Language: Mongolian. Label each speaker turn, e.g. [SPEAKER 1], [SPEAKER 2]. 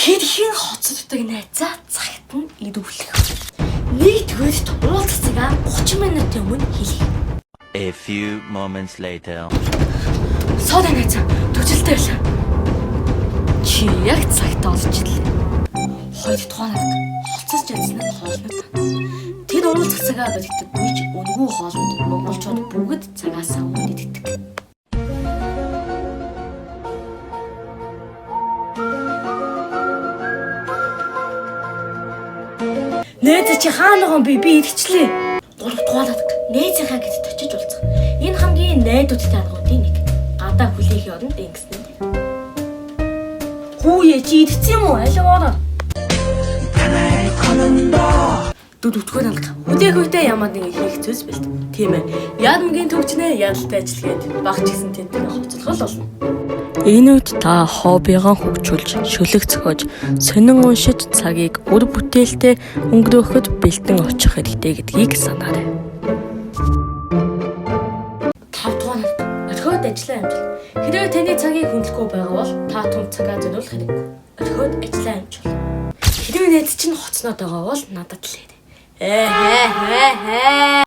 [SPEAKER 1] Хэрхэн хоцрогддог найзаа цагт нь ирүүлэх. Нэгдүгээр уулзцагаа 30 минутын өмнө хэлэх.
[SPEAKER 2] A few moments later.
[SPEAKER 1] Соода найзаа төвчлөлтэй байлаа. Чи яг цагтаа олж ирлээ. Хоёр тухайнаар хоцорч ядсан нь хоолнод. Тэр уулзах цагаа баригддаг үеч өнгөө хоолнд монголчууд бүгд цагаасаа өмнө иддэг. Нээз чи хаана гон би ирчлээ. Гурав тухайлаад нээзийнхаа гэдэгт очиж уулзах. Энэ хамгийн найдвартай аргуудын нэг. Гадаа хүлээхийн оронд ингэсэн. Хүүе чи идсэн юм уу? Алиороо.
[SPEAKER 2] Танай конондоо.
[SPEAKER 1] Дүрвтгөр алга. Хүлээх ямаад нэг хийх зүйлс бэлт. Тийм ээ. Ядмгийн төвчнээ ядалтай ажилгээд багч гэсэн тентний хоцрол болно. Энэ үед та хоббигаа хөгжүүлж, шөлөг зохиож, сонин уншиж цагийг үр бүтээлтэй өнгөрөөхөд бэлтэн очих хэрэгтэй гэдгийг санаарай. 5 дугаар орхиод ажиллаа амжуул. Хэрвээ таны цагийг хөндлөхгүй байгаа бол та түн цагаа зориулах хэрэггүй. Орхиод ажиллаа амжуул. Хэрвээ найз чинь хоцноод байгаа бол надад л хэлээрэй.